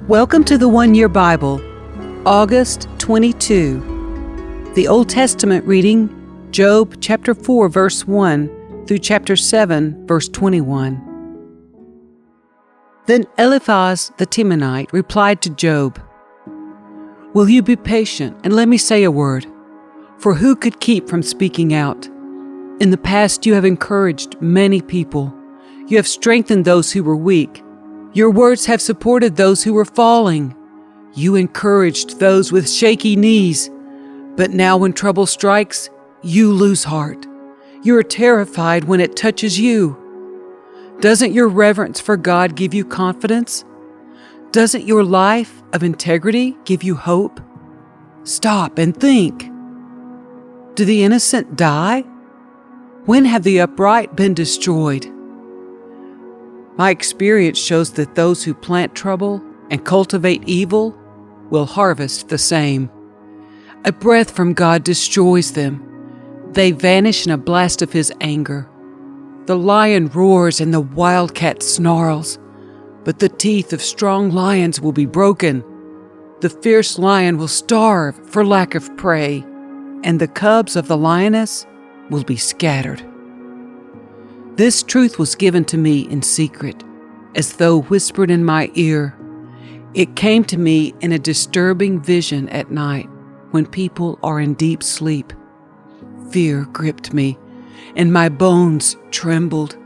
Welcome to the One Year Bible, August 22. The Old Testament reading, Job chapter 4, verse 1 through chapter 7, verse 21. Then Eliphaz the Temanite replied to Job, "Will you be patient and let me say a word? For who could keep from speaking out? In the past you have encouraged many people. You have strengthened those who were weak. Your words have supported those who were falling. You encouraged those with shaky knees. But now when trouble strikes, you lose heart. You are terrified when it touches you. Doesn't your reverence for God give you confidence? Doesn't your life of integrity give you hope? Stop and think. Do the innocent die? When have the upright been destroyed? My experience shows that those who plant trouble and cultivate evil will harvest the same. A breath from God destroys them. They vanish in a blast of His anger. The lion roars and the wildcat snarls, but the teeth of strong lions will be broken. The fierce lion will starve for lack of prey, and the cubs of the lioness will be scattered. This truth was given to me in secret, as though whispered in my ear. It came to me in a disturbing vision at night when people are in deep sleep. Fear gripped me, and my bones trembled.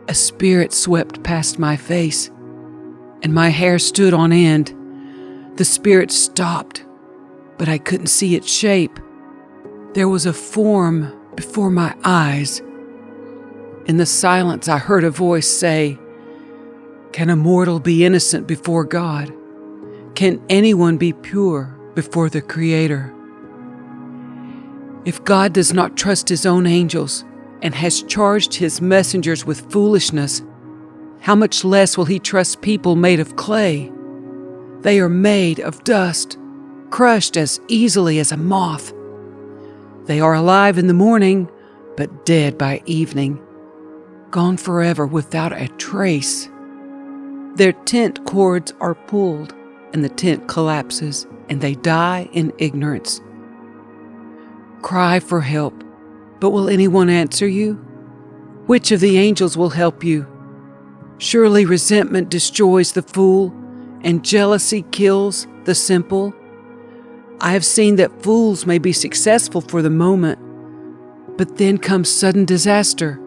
A spirit swept past my face, and my hair stood on end. The spirit stopped, but I couldn't see its shape. There was a form before my eyes. In the silence, I heard a voice say, "Can a mortal be innocent before God? Can anyone be pure before the Creator?" If God does not trust His own angels and has charged His messengers with foolishness, how much less will He trust people made of clay? They are made of dust, crushed as easily as a moth. They are alive in the morning, but dead by evening, gone forever without a trace. Their tent cords are pulled, and the tent collapses, and they die in ignorance. Cry for help, but will anyone answer you? Which of the angels will help you? Surely resentment destroys the fool, and jealousy kills the simple. I have seen that fools may be successful for the moment, but then comes sudden disaster.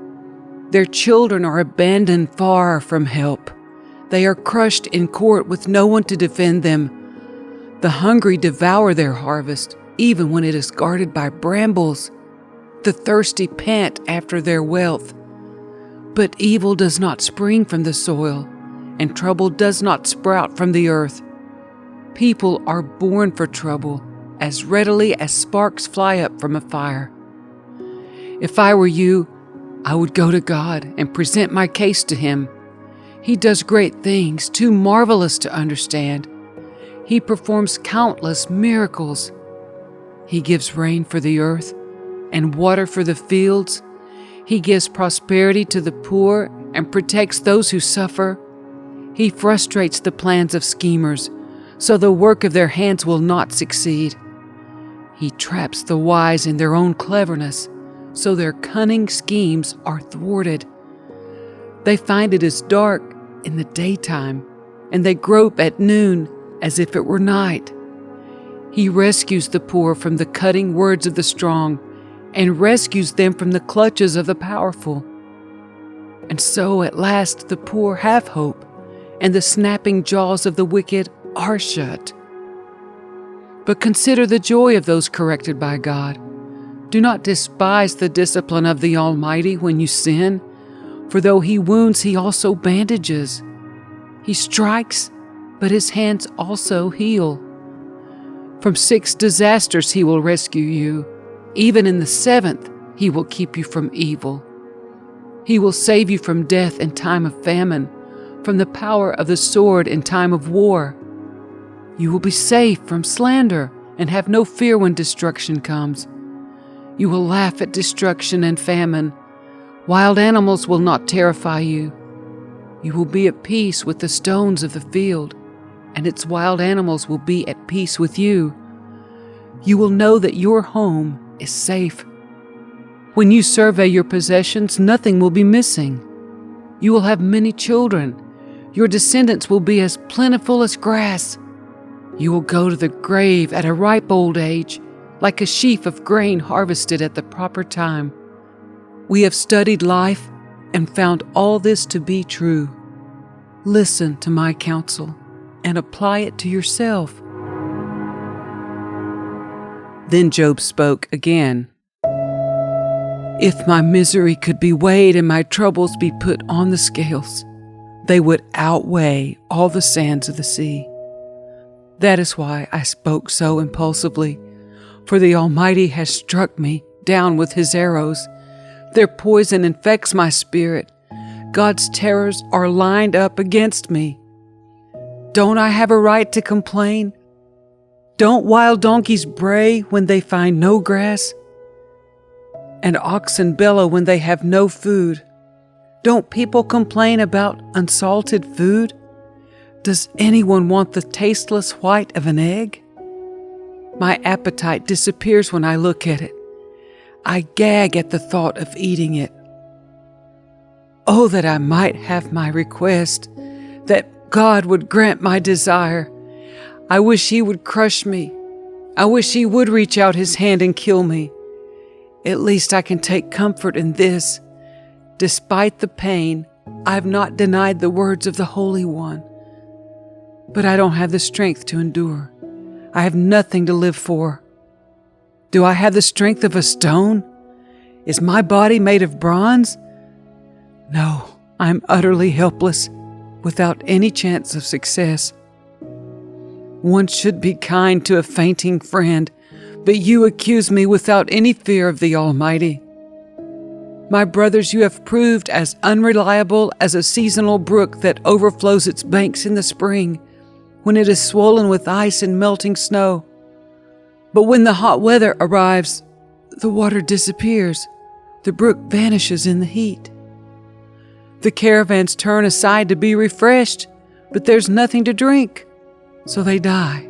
Their children are abandoned far from help. They are crushed in court with no one to defend them. The hungry devour their harvest, even when it is guarded by brambles. The thirsty pant after their wealth. But evil does not spring from the soil, and trouble does not sprout from the earth. People are born for trouble as readily as sparks fly up from a fire. If I were you, I would go to God and present my case to Him. He does great things, too marvelous to understand. He performs countless miracles. He gives rain for the earth and water for the fields. He gives prosperity to the poor and protects those who suffer. He frustrates the plans of schemers, so the work of their hands will not succeed. He traps the wise in their own cleverness, so their cunning schemes are thwarted. They find it is dark in the daytime, and they grope at noon as if it were night. He rescues the poor from the cutting words of the strong, and rescues them from the clutches of the powerful. And so at last the poor have hope, and the snapping jaws of the wicked are shut. But consider the joy of those corrected by God. Do not despise the discipline of the Almighty when you sin, for though He wounds, He also bandages. He strikes, but His hands also heal. From 6 disasters He will rescue you. Even in the 7th, He will keep you from evil. He will save you from death in time of famine, from the power of the sword in time of war. You will be safe from slander and have no fear when destruction comes. You will laugh at destruction and famine, Wild animals will not terrify you. You will be at peace with the stones of the field, and its wild animals will be at peace with you. You will know that your home is safe. When you survey your possessions, nothing will be missing. You will have many children. Your descendants will be as plentiful as grass. You will go to the grave at a ripe old age, like a sheaf of grain harvested at the proper time. We have studied life and found all this to be true. Listen to my counsel and apply it to yourself." Then Job spoke again. "If my misery could be weighed and my troubles be put on the scales, they would outweigh all the sands of the sea. That is why I spoke so impulsively, for the Almighty has struck me down with his arrows. Their poison infects my spirit. God's terrors are lined up against me. Don't I have a right to complain? Don't wild donkeys bray when they find no grass? And oxen bellow when they have no food? Don't people complain about unsalted food? Does anyone want the tasteless white of an egg? My appetite disappears when I look at it. I gag at the thought of eating it. Oh, that I might have my request, that God would grant my desire. I wish he would crush me. I wish he would reach out his hand and kill me. At least I can take comfort in this. Despite the pain, I have not denied the words of the Holy One. But I don't have the strength to endure. I have nothing to live for. Do I have the strength of a stone? Is my body made of bronze? No, I am utterly helpless, without any chance of success. One should be kind to a fainting friend, but you accuse me without any fear of the Almighty. My brothers, you have proved as unreliable as a seasonal brook that overflows its banks in the spring, when it is swollen with ice and melting snow. But when the hot weather arrives, the water disappears. The brook vanishes in the heat. The caravans turn aside to be refreshed, but there's nothing to drink, so they die.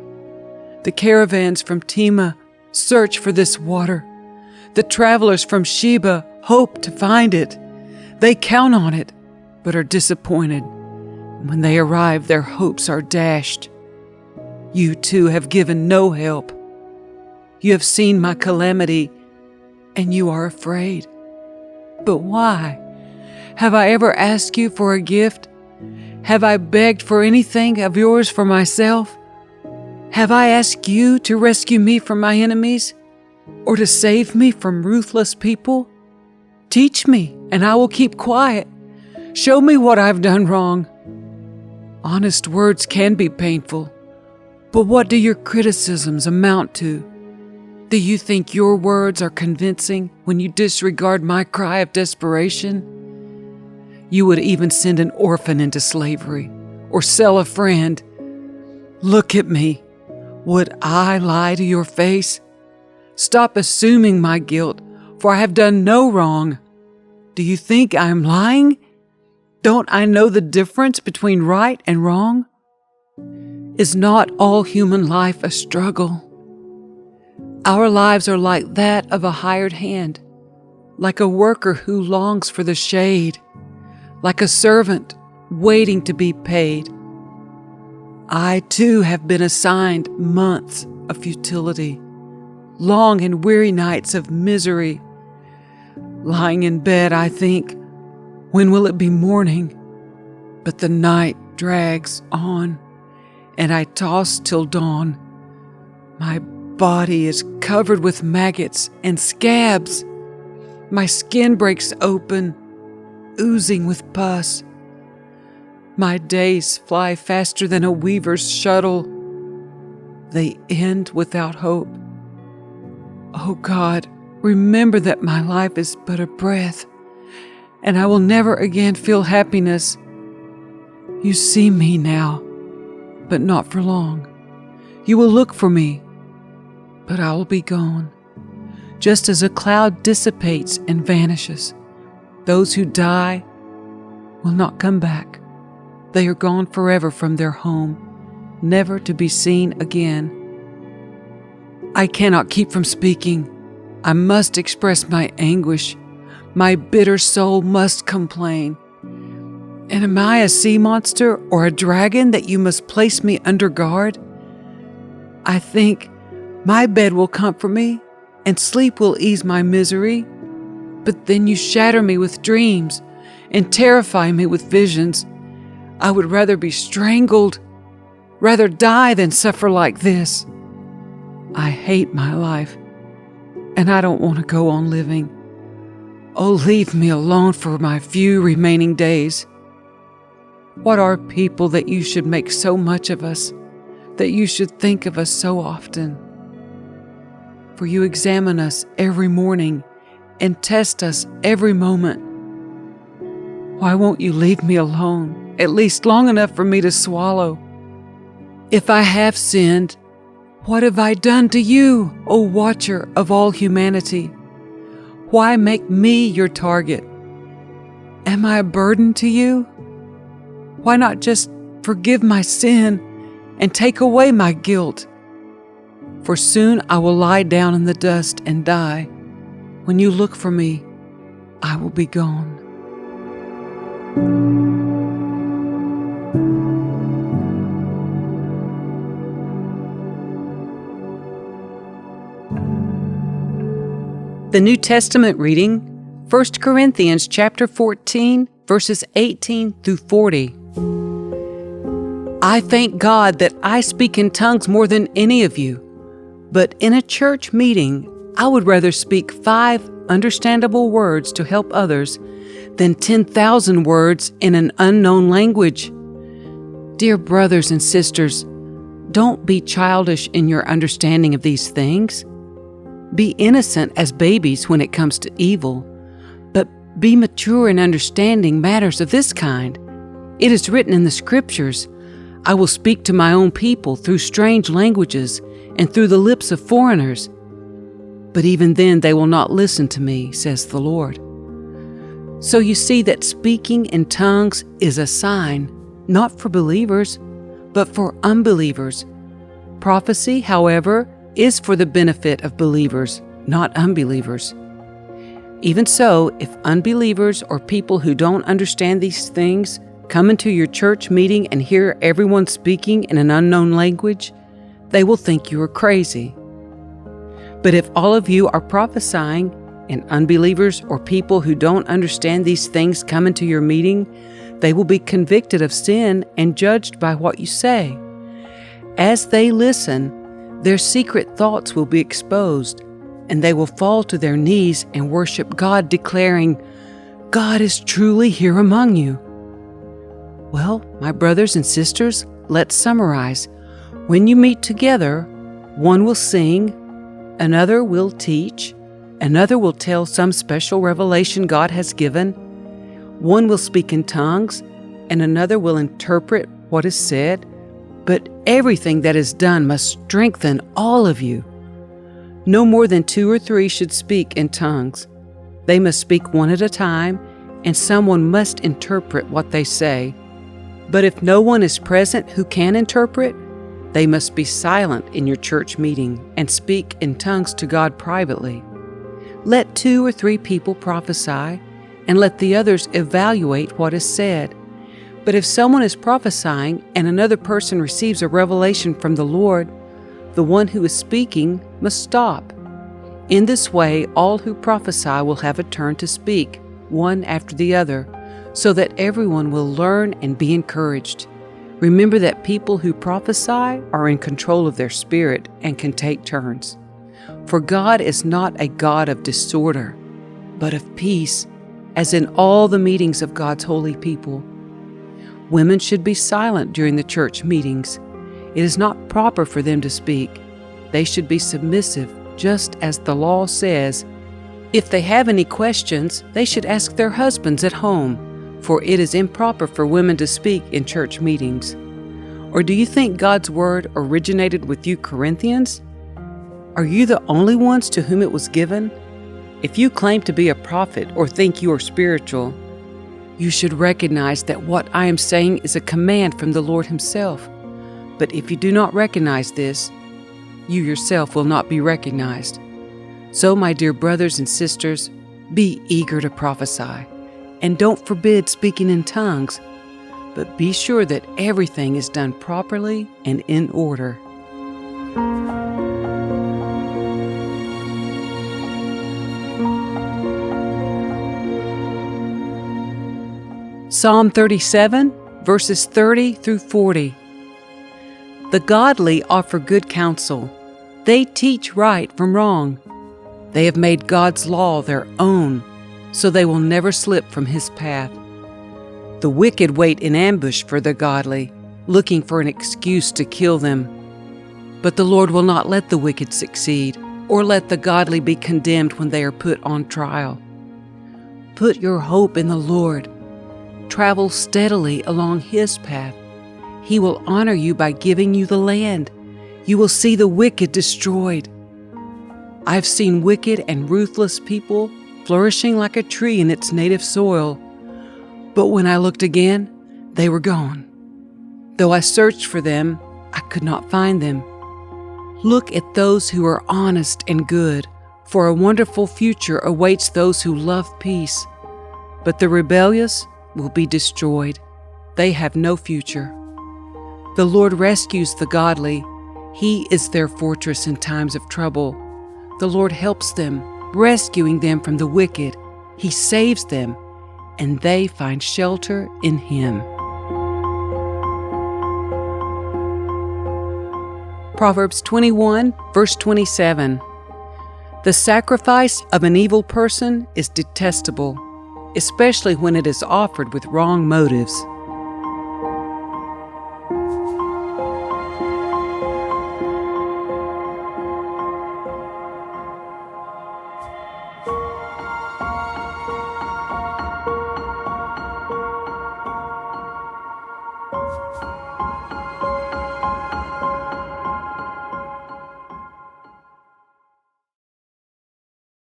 The caravans from Tema search for this water. The travelers from Sheba hope to find it. They count on it, but are disappointed. When they arrive, their hopes are dashed. You too have given no help. You have seen my calamity, and you are afraid. But why? Have I ever asked you for a gift? Have I begged for anything of yours for myself? Have I asked you to rescue me from my enemies, or to save me from ruthless people? Teach me, and I will keep quiet. Show me what I've done wrong. Honest words can be painful, but what do your criticisms amount to? Do you think your words are convincing when you disregard my cry of desperation? You would even send an orphan into slavery, or sell a friend. Look at me. Would I lie to your face? Stop assuming my guilt, for I have done no wrong. Do you think I am lying? Don't I know the difference between right and wrong? Is not all human life a struggle? Our lives are like that of a hired hand, like a worker who longs for the shade, like a servant waiting to be paid. I too have been assigned months of futility, long and weary nights of misery. Lying in bed, I think, when will it be morning? But the night drags on, and I toss till dawn. My body is covered with maggots and scabs. My skin breaks open, oozing with pus. My days fly faster than a weaver's shuttle. They end without hope. Oh God, remember that my life is but a breath, and I will never again feel happiness. You see me now, but not for long. You will look for me, but I will be gone, just as a cloud dissipates and vanishes. Those who die will not come back. They are gone forever from their home, never to be seen again. I cannot keep from speaking. I must express my anguish. My bitter soul must complain. And am I a sea monster or a dragon that you must place me under guard? I think my bed will comfort me, and sleep will ease my misery. But then you shatter me with dreams and terrify me with visions. I would rather be strangled, rather die than suffer like this. I hate my life, and I don't want to go on living. Oh, leave me alone for my few remaining days. What are people that you should make so much of us, that you should think of us so often? For you examine us every morning and test us every moment. Why won't you leave me alone, at least long enough for me to swallow? If I have sinned, what have I done to you, O watcher of all humanity? Why make me your target? Am I a burden to you? Why not just forgive my sin and take away my guilt? For soon I will lie down in the dust and die. When you look for me, I will be gone. The New Testament reading, 1 Corinthians chapter 14, verses 18 through 40. I thank God that I speak in tongues more than any of you, but in a church meeting, I would rather speak 5 understandable words to help others than 10,000 words in an unknown language. Dear brothers and sisters, don't be childish in your understanding of these things. Be innocent as babies when it comes to evil, but be mature in understanding matters of this kind. It is written in the Scriptures, I will speak to my own people through strange languages and through the lips of foreigners. But even then they will not listen to me, says the Lord. So you see that speaking in tongues is a sign, not for believers, but for unbelievers. Prophecy, however, is for the benefit of believers, not unbelievers. Even so, if unbelievers or people who don't understand these things come into your church meeting and hear everyone speaking in an unknown language, they will think you are crazy. But if all of you are prophesying, and unbelievers or people who don't understand these things come into your meeting, they will be convicted of sin and judged by what you say. As they listen, their secret thoughts will be exposed, and they will fall to their knees and worship God, declaring, God is truly here among you. Well, my brothers and sisters, let's summarize. When you meet together, one will sing, another will teach, another will tell some special revelation God has given, one will speak in tongues, and another will interpret what is said. But everything that is done must strengthen all of you. No more than 2 or 3 should speak in tongues. They must speak one at a time, and someone must interpret what they say. But if no one is present who can interpret, they must be silent in your church meeting and speak in tongues to God privately. Let 2 or 3 people prophesy, and let the others evaluate what is said. But if someone is prophesying and another person receives a revelation from the Lord, the one who is speaking must stop. In this way, all who prophesy will have a turn to speak, one after the other, so that everyone will learn and be encouraged. Remember that people who prophesy are in control of their spirit and can take turns. For God is not a God of disorder, but of peace, as in all the meetings of God's holy people. Women should be silent during the church meetings. It is not proper for them to speak. They should be submissive, just as the law says. If they have any questions, they should ask their husbands at home, for it is improper for women to speak in church meetings. Or do you think God's word originated with you Corinthians? Are you the only ones to whom it was given? If you claim to be a prophet or think you are spiritual, you should recognize that what I am saying is a command from the Lord Himself. But if you do not recognize this, you yourself will not be recognized. So, my dear brothers and sisters, be eager to prophesy, and don't forbid speaking in tongues, but be sure that everything is done properly and in order. Psalm 37, verses 30 through 40. The godly offer good counsel. They teach right from wrong. They have made God's law their own, so they will never slip from His path. The wicked wait in ambush for the godly, looking for an excuse to kill them. But the Lord will not let the wicked succeed, or let the godly be condemned when they are put on trial. Put your hope in the Lord. Travel steadily along His path. He will honor you by giving you the land. You will see the wicked destroyed. I've seen wicked and ruthless people flourishing like a tree in its native soil. But when I looked again, they were gone. Though I searched for them, I could not find them. Look at those who are honest and good, for a wonderful future awaits those who love peace. But the rebellious will be destroyed. They have no future. The Lord rescues the godly. He is their fortress in times of trouble. The Lord helps them, rescuing them from the wicked. He saves them, and they find shelter in Him. Proverbs 21, verse 27. The sacrifice of an evil person is detestable, especially when it is offered with wrong motives.